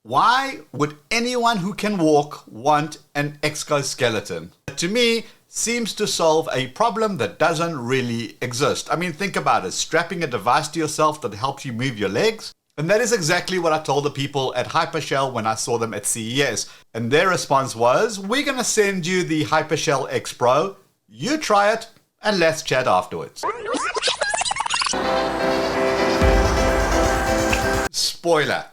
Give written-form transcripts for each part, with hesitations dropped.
Why would anyone who can walk want an exoskeleton? To me, seems to solve a problem that doesn't really exist. I mean, think about it. Strapping a device to yourself that helps you move your legs. And that is exactly what I told the people at Hypershell when I saw them at CES. And their response was, we're going to send you the Hypershell X Pro. You try it and let's chat afterwards. Spoiler.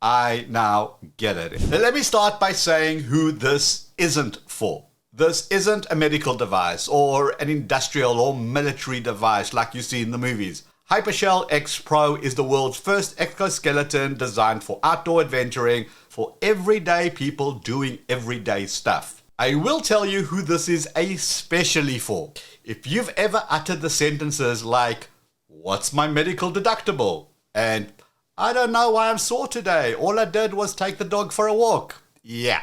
I now get it. Let me start by saying who this isn't for. This isn't a medical device or an industrial or military device like you see in the movies. Hypershell X Pro is the world's first exoskeleton designed for outdoor adventuring for everyday people doing everyday stuff. I will tell you who this is especially for. If you've ever uttered the sentences like, "What's my medical deductible?" and "I don't know why I'm sore today. All I did was take the dog for a walk." Yeah,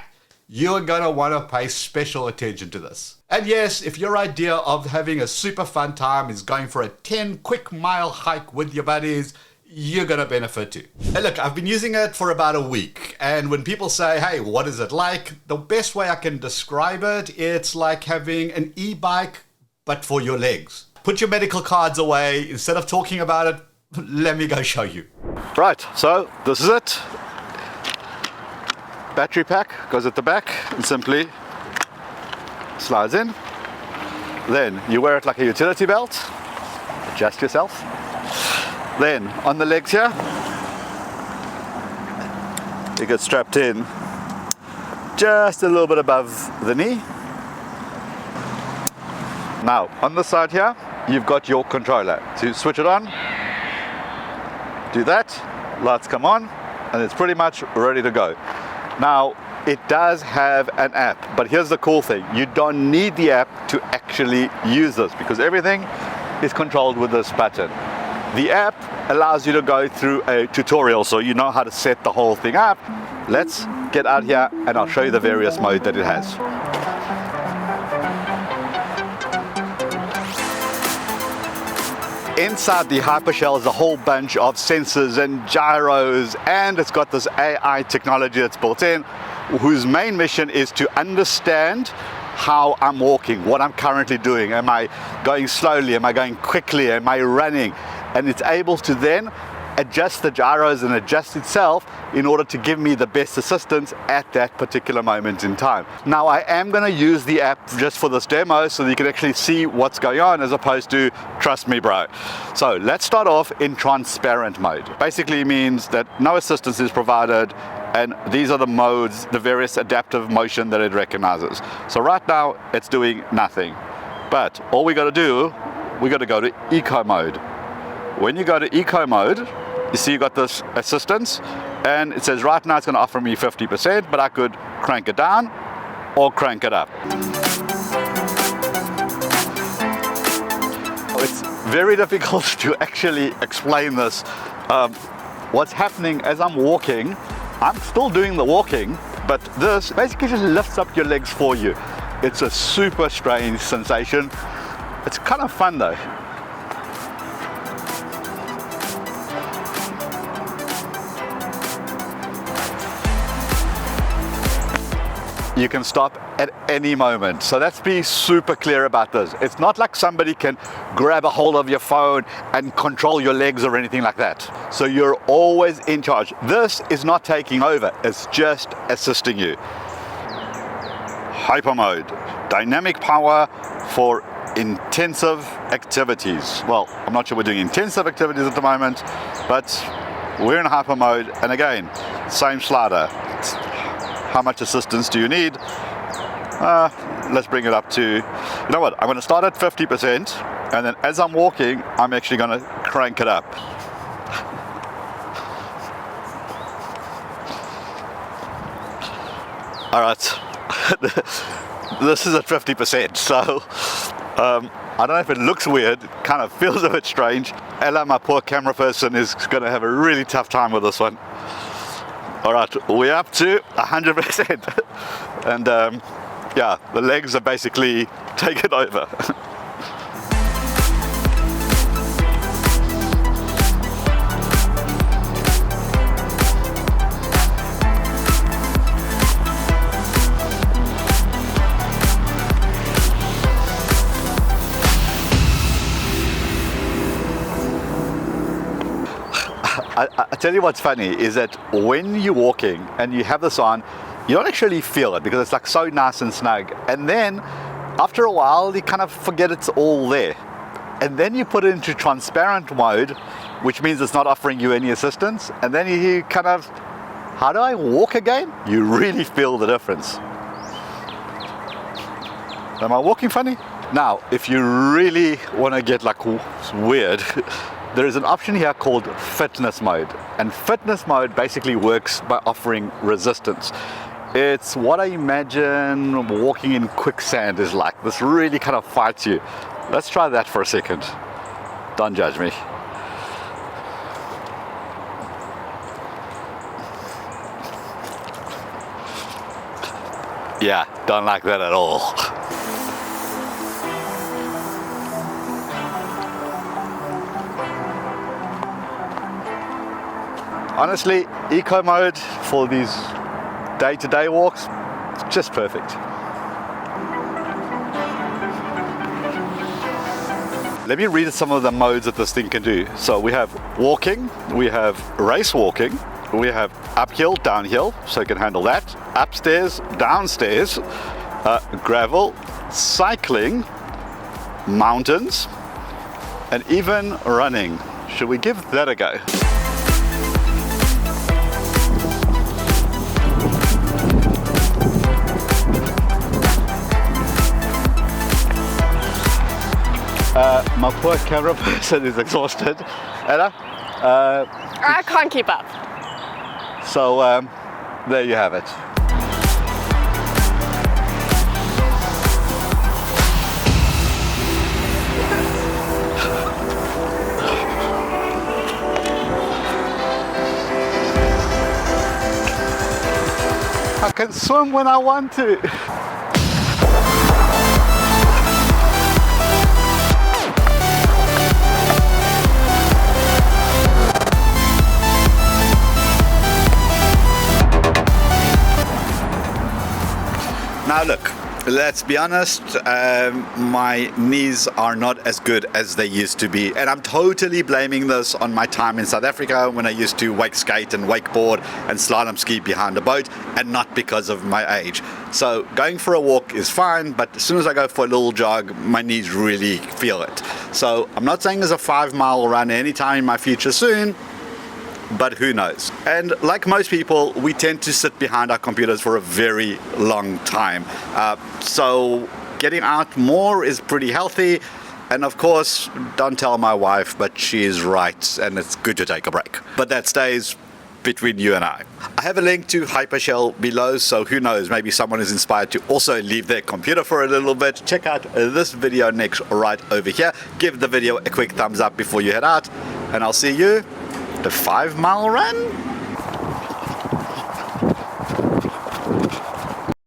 you're going to want to pay special attention to this. And yes, if your idea of having a super fun time is going for a 10 quick mile hike with your buddies, you're going to benefit too. Hey, look, I've been using it for about a week. And when people say, hey, what is it like? The best way I can describe it, it's like having an e-bike, but for your legs. Put your medical cards away. Instead of talking about it, let me go show you. Right, so this is it. Battery pack goes at the back and simply slides in. Then you wear it like a utility belt. Adjust yourself. Then on the legs here, you get strapped in just a little bit above the knee. Now on the side here, you've got your controller. So you switch it on. Do that, lights come on, and it's pretty much ready to go. Now, it does have an app, but here's the cool thing. You don't need the app to actually use this because everything is controlled with this button. The app allows you to go through a tutorial so you know how to set the whole thing up. Let's get out here and I'll show you the various modes that it has. Inside the Hypershell is a whole bunch of sensors and gyros, and it's got this AI technology that's built in, whose main mission is to understand how I'm walking, what I'm currently doing. Am I going slowly? Am I going quickly? Am I running? And it's able to then adjust the gyros and adjust itself in order to give me the best assistance at that particular moment in time. Now I am going to use the app just for this demo so that you can actually see what's going on as opposed to trust me bro. So let's start off in transparent mode. Basically means that no assistance is provided and these are the modes, the various adaptive motion that it recognizes. So right now it's doing nothing, but all we got to do, we got to go to eco mode. When you go to eco mode, you see you got this assistance and it says right now it's going to offer me 50%, but I could crank it down or crank it up. It's very difficult to actually explain this. What's happening as I'm walking, I'm still doing the walking, but this basically just lifts up your legs for you. It's a super strange sensation. It's kind of fun though. You can stop at any moment. So let's be super clear about this. It's not like somebody can grab a hold of your phone and control your legs or anything like that. So you're always in charge. This is not taking over, it's just assisting you. Hyper mode, dynamic power for intensive activities. Well, I'm not sure we're doing intensive activities at the moment, but we're in hyper mode. And again, same slider. How much assistance do you need? Let's bring it up to, you know what, I'm going to start at 50%, and then as I'm walking, I'm actually going to crank it up. All right, this is at 50%, so I don't know if it looks weird, it kind of feels a bit strange. Ella, my poor camera person, is going to have a really tough time with this one. All right, we're up to 100%. And yeah, the legs are basically taken over. I tell you what's funny is that when you're walking and you have this on, you don't actually feel it because it's like so nice and snug. And then after a while, you kind of forget it's all there. And then you put it into transparent mode, which means it's not offering you any assistance. And then you kind of, how do I walk again? You really feel the difference. Am I walking funny? Now, if you really want to get like weird, there is an option here called fitness mode. And fitness mode basically works by offering resistance. It's what I imagine walking in quicksand is like. This really kind of fights you. Let's try that for a second. Don't judge me. Yeah, don't like that at all. Honestly, eco mode for these day-to-day walks, it's just perfect. Let me read some of the modes that this thing can do. So we have walking, we have race walking, we have uphill, downhill, so it can handle that, upstairs, downstairs, gravel, cycling, mountains, and even running. Should we give that a go? My poor camera person is exhausted. Ella? I can't keep up. So there you have it. I can swim when I want to. Now look, let's be honest, my knees are not as good as they used to be, and I'm totally blaming this on my time in South Africa when I used to wake skate and wakeboard and slalom ski behind a boat, and not because of my age. So going for a walk is fine, but as soon as I go for a little jog, my knees really feel it. So I'm not saying there's a 5-mile run anytime in my future soon, but who knows? And like most people, we tend to sit behind our computers for a very long time. So getting out more is pretty healthy. And of course, don't tell my wife, but she is right, and it's good to take a break. But that stays between you and I. I have a link to Hypershell below, so who knows, maybe someone is inspired to also leave their computer for a little bit. Check out this video next right over here. Give the video a quick thumbs up before you head out, and I'll see you the 5-mile run